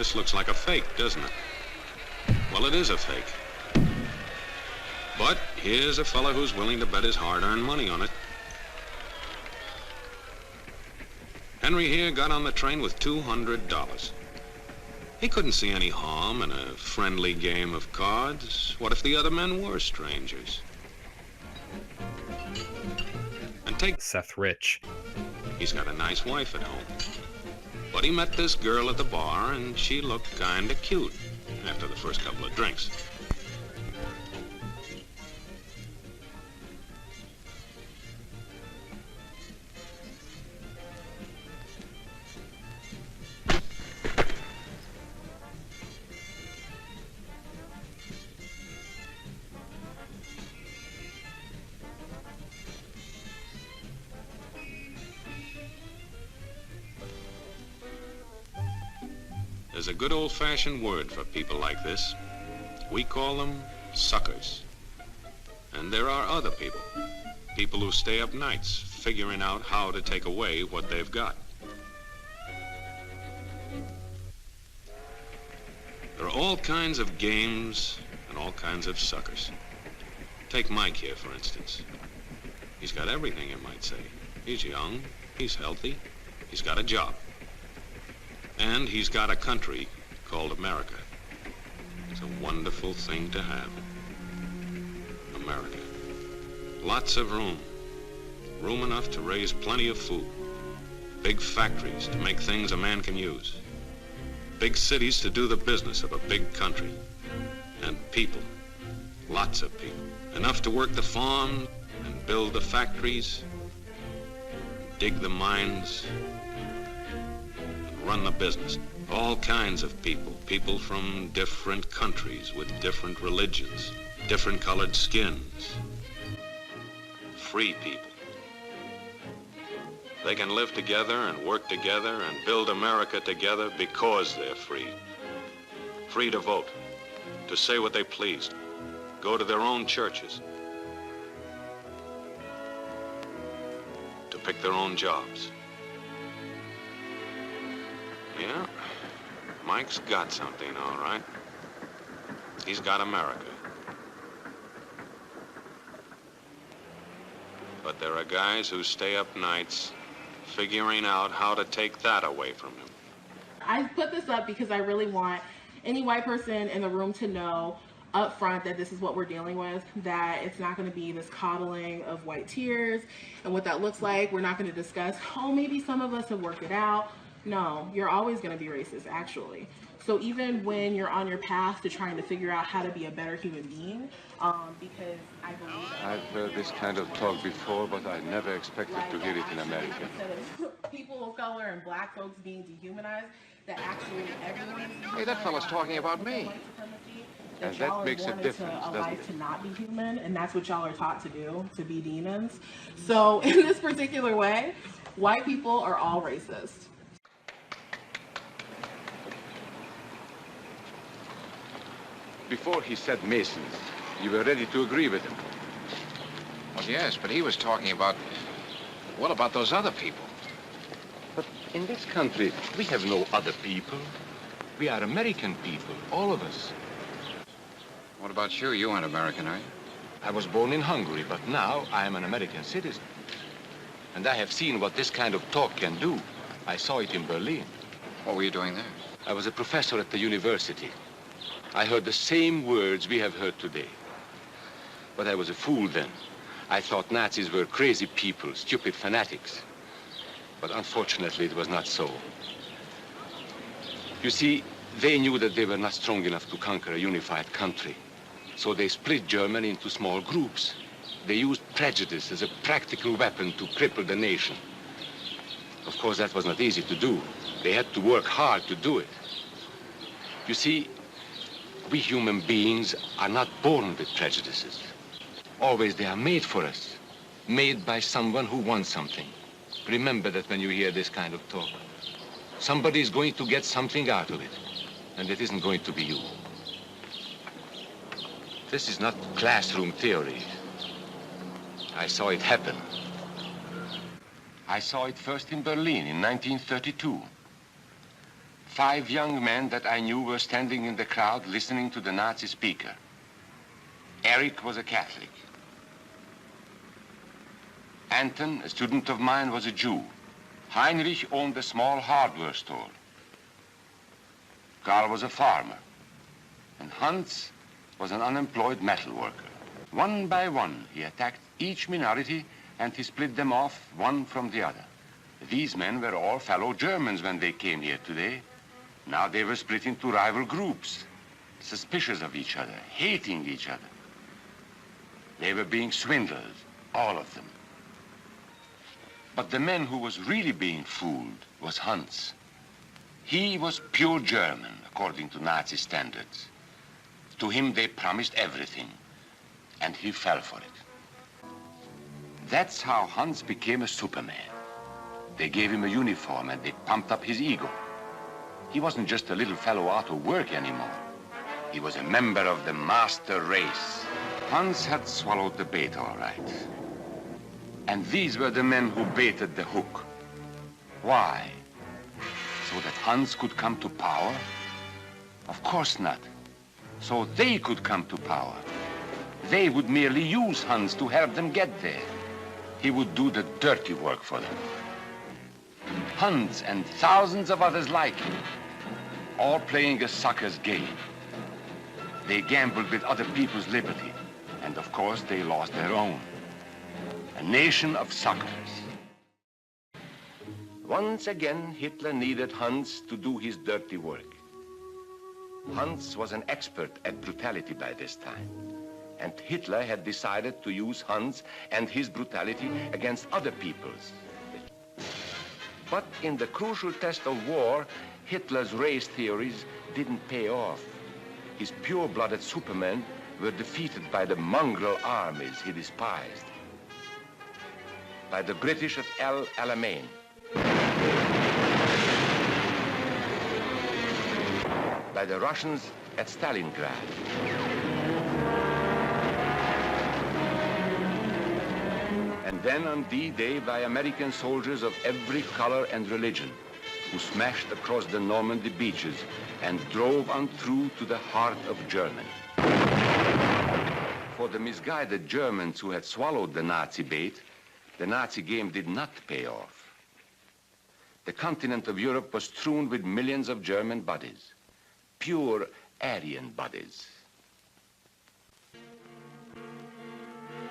this looks like a fake, doesn't it? Well, it is a fake. But here's a fella who's willing to bet his hard-earned money on it. Henry here got on the train with $200. He couldn't see any harm in a friendly game of cards. What if the other men were strangers? And take Seth Rich. He's got a nice wife at home. But he met this girl at the bar, and she looked kinda cute after the first couple of drinks. There's a good old-fashioned word for people like this. We call them suckers. And there are other people. People who stay up nights figuring out how to take away what they've got. There are all kinds of games and all kinds of suckers. Take Mike here, for instance. He's got everything, you might say. He's young, he's healthy, he's got a job. And he's got a country called America. It's a wonderful thing to have. America. Lots of room. Room enough to raise plenty of food. Big factories to make things a man can use. Big cities to do the business of a big country. And people. Lots of people. Enough to work the farm and build the factories, dig the mines, run the business. All kinds of people. People from different countries with different religions, different colored skins. Free people. They can live together and work together and build America together because they're free. Free to vote, to say what they please, go to their own churches, to pick their own jobs. Yeah, Mike's got something, all right. He's got America. But there are guys who stay up nights figuring out how to take that away from him. I put this up because I really want any white person in the room to know up front that this is what we're dealing with, that it's not going to be this coddling of white tears and what that looks like. We're not going to discuss, oh, maybe some of us have worked it out. No, you're always going to be racist, actually. So even when you're on your path to trying to figure out how to be a better human being, because I believe I've heard this kind of talk before, but I never expected to hear it in America. Instead of people of color and black folks being dehumanized, that actually everyone. Hey, that fellow's talking about me. And that makes a difference, doesn't it? To not be human, and that's what y'all are taught to do, to be demons. So in this particular way, white people are all racist. Before he said Masons, you were ready to agree with him. Well, yes, but he was talking about, what about those other people? But in this country, we have no other people. We are American people, all of us. What about you? You aren't American, are you? I was born in Hungary, but now I am an American citizen. And I have seen what this kind of talk can do. I saw it in Berlin. What were you doing there? I was a professor at the university. I heard the same words we have heard today. But I was a fool then. I thought Nazis were crazy people, stupid fanatics. But unfortunately, it was not so. You see, they knew that they were not strong enough to conquer a unified country. So they split Germany into small groups. They used prejudice as a practical weapon to cripple the nation. Of course, that was not easy to do. They had to work hard to do it. You see, we human beings are not born with prejudices. Always they are made for us, made by someone who wants something. Remember that when you hear this kind of talk. Somebody is going to get something out of it, and it isn't going to be you. This is not classroom theory. I saw it happen. I saw it first in Berlin in 1932. 5 young men that I knew were standing in the crowd listening to the Nazi speaker. Eric was a Catholic. Anton, a student of mine, was a Jew. Heinrich owned a small hardware store. Karl was a farmer. And Hans was an unemployed metal worker. One by one, he attacked each minority and he split them off one from the other. These men were all fellow Germans when they came here today. Now they were split into rival groups, suspicious of each other, hating each other. They were being swindled, all of them. But the man who was really being fooled was Hans. He was pure German, according to Nazi standards. To him they promised everything, and he fell for it. That's how Hans became a Superman. They gave him a uniform and they pumped up his ego. He wasn't just a little fellow out of work anymore. He was a member of the master race. Hans had swallowed the bait all right. And these were the men who baited the hook. Why? So that Hans could come to power? Of course not. So they could come to power. They would merely use Hans to help them get there. He would do the dirty work for them. Hans and thousands of others like him, all playing a sucker's game. They gambled with other people's liberty, and of course they lost their own. A nation of suckers. Once again, Hitler needed Hans to do his dirty work. Hans was an expert at brutality by this time, and Hitler had decided to use Hans and his brutality against other peoples. But in the crucial test of war, Hitler's race theories didn't pay off. His pure-blooded supermen were defeated by the mongrel armies he despised. By the British at El Alamein. By the Russians at Stalingrad. And then on D-Day by American soldiers of every color and religion who smashed across the Normandy beaches and drove on through to the heart of Germany. For the misguided Germans who had swallowed the Nazi bait, the Nazi game did not pay off. The continent of Europe was strewn with millions of German bodies, pure Aryan bodies.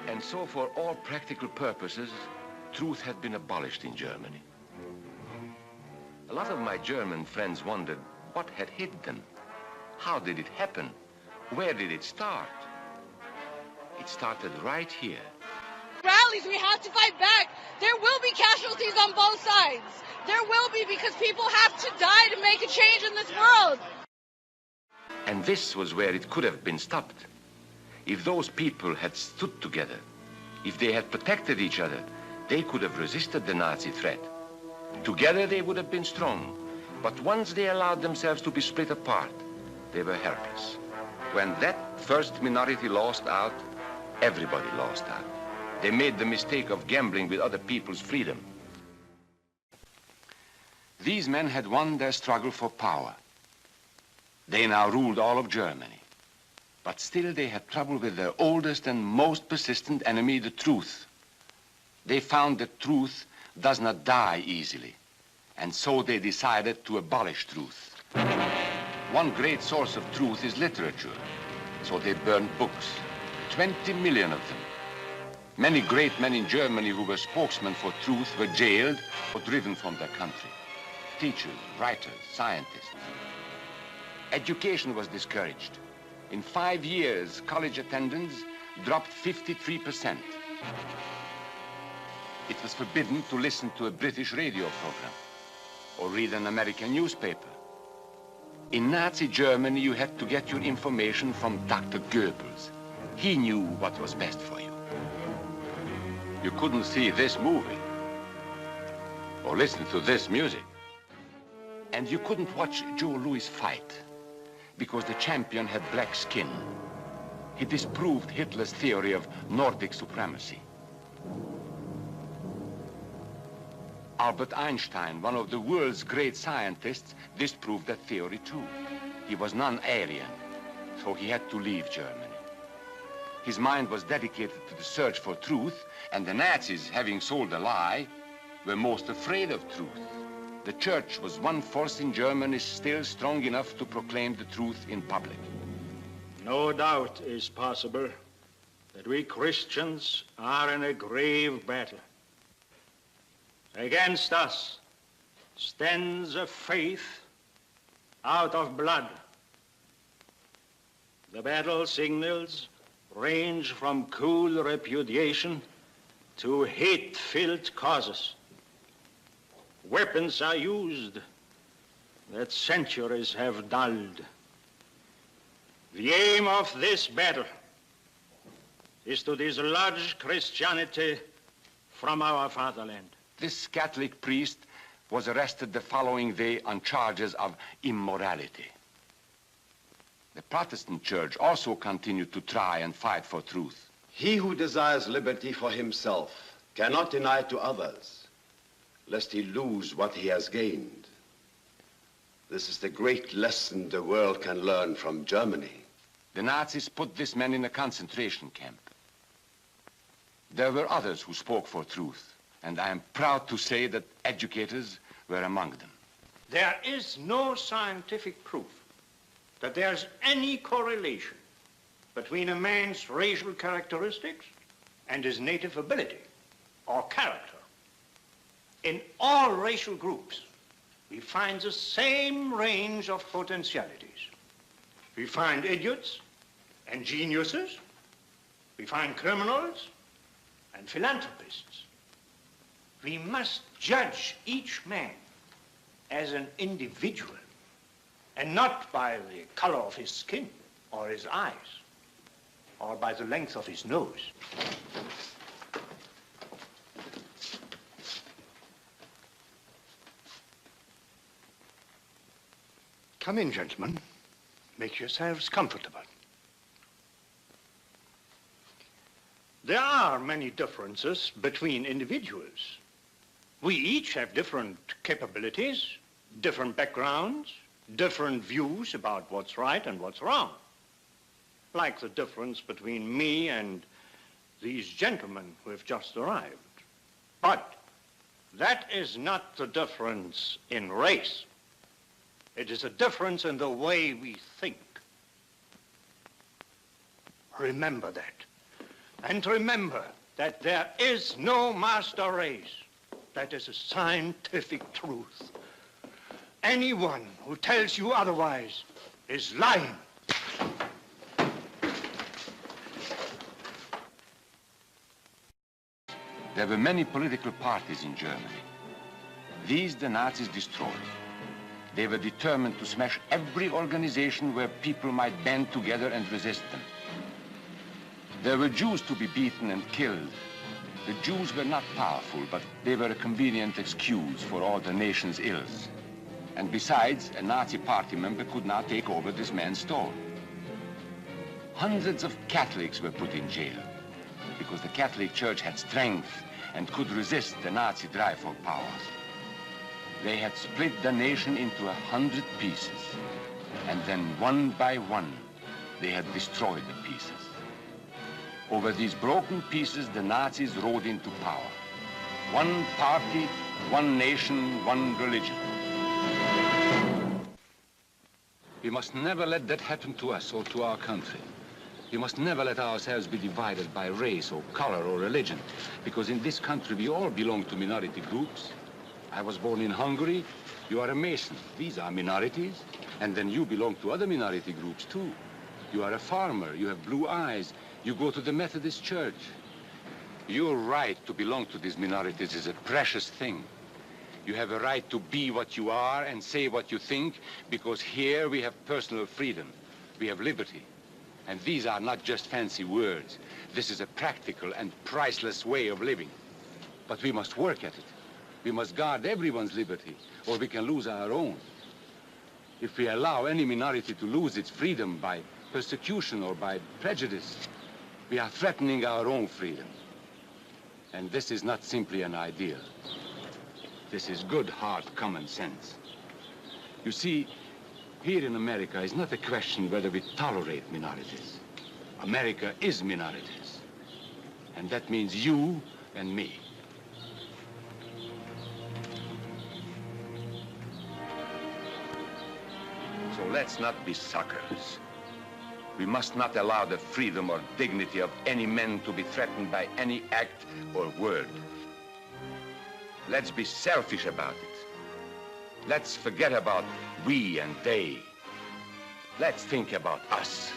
And so for all practical purposes, truth had been abolished in Germany. A lot of my German friends wondered what had hit them. How did it happen? Where did it start? It started right here. Rallies, we have to fight back. There will be casualties on both sides. There will be, because people have to die to make a change in this world. And this was where it could have been stopped. If those people had stood together, if they had protected each other, they could have resisted the Nazi threat. Together they would have been strong. But once they allowed themselves to be split apart, they were helpless. When that first minority lost out, everybody lost out. They made the mistake of gambling with other people's freedom. These men had won their struggle for power. They now ruled all of Germany. But still they had trouble with their oldest and most persistent enemy, the truth. They found that truth does not die easily. And so they decided to abolish truth. One great source of truth is literature. So they burned books, 20 million of them. Many great men in Germany who were spokesmen for truth were jailed or driven from their country. Teachers, writers, scientists. Education was discouraged. In 5 years, college attendance dropped 53%. It was forbidden to listen to a British radio program or read an American newspaper. In Nazi Germany, you had to get your information from Dr. Goebbels. He knew what was best for you. You couldn't see this movie or listen to this music. And you couldn't watch Joe Louis fight because the champion had black skin. He disproved Hitler's theory of Nordic supremacy. Albert Einstein, one of the world's great scientists, disproved that theory too. He was non-Aryan, so he had to leave Germany. His mind was dedicated to the search for truth, and the Nazis, having sold a lie, were most afraid of truth. The church was one force in Germany still strong enough to proclaim the truth in public. No doubt is possible that we Christians are in a grave battle. Against us stands a faith out of blood. The battle signals range from cool repudiation to hate-filled causes. Weapons are used that centuries have dulled. The aim of this battle is to dislodge Christianity from our fatherland. This Catholic priest was arrested the following day on charges of immorality. The Protestant church also continued to try and fight for truth. He who desires liberty for himself cannot deny it to others, lest he lose what he has gained. This is the great lesson the world can learn from Germany. The Nazis put this man in a concentration camp. There were others who spoke for truth, and I am proud to say that educators were among them. There is no scientific proof that there's any correlation between a man's racial characteristics and his native ability or character. In all racial groups, we find the same range of potentialities. We find idiots and geniuses. We find criminals and philanthropists. We must judge each man as an individual and not by the color of his skin or his eyes or by the length of his nose. Come in, gentlemen. Make yourselves comfortable. There are many differences between individuals. We each have different capabilities, different backgrounds, different views about what's right and what's wrong. Like the difference between me and these gentlemen who have just arrived. But that is not the difference in race. It is a difference in the way we think. Remember that. And remember that there is no master race. That is a scientific truth. Anyone who tells you otherwise is lying. There were many political parties in Germany. These the Nazis destroyed. They were determined to smash every organization where people might band together and resist them. There were Jews to be beaten and killed. The Jews were not powerful, but they were a convenient excuse for all the nation's ills. And besides, a Nazi party member could not take over this man's stall. Hundreds of Catholics were put in jail because the Catholic Church had strength and could resist the Nazi drive for power. They had split the nation into 100 pieces, and then one by one, they had destroyed the pieces. Over these broken pieces, the Nazis rode into power. One party, one nation, one religion. We must never let that happen to us or to our country. We must never let ourselves be divided by race or color or religion, because in this country we all belong to minority groups. I was born in Hungary. You are a Mason. These are minorities. And then you belong to other minority groups too. You are a farmer. You have blue eyes. You go to the Methodist Church. Your right to belong to these minorities is a precious thing. You have a right to be what you are and say what you think, because here we have personal freedom. We have liberty. And these are not just fancy words. This is a practical and priceless way of living. But we must work at it. We must guard everyone's liberty, or we can lose our own. If we allow any minority to lose its freedom by persecution or by prejudice, we are threatening our own freedom. And this is not simply an ideal. This is good, hard common sense. You see, here in America, it's not a question whether we tolerate minorities. America is minorities. And that means you and me. So let's not be suckers. We must not allow the freedom or dignity of any man to be threatened by any act or word. Let's be selfish about it. Let's forget about we and they. Let's think about us.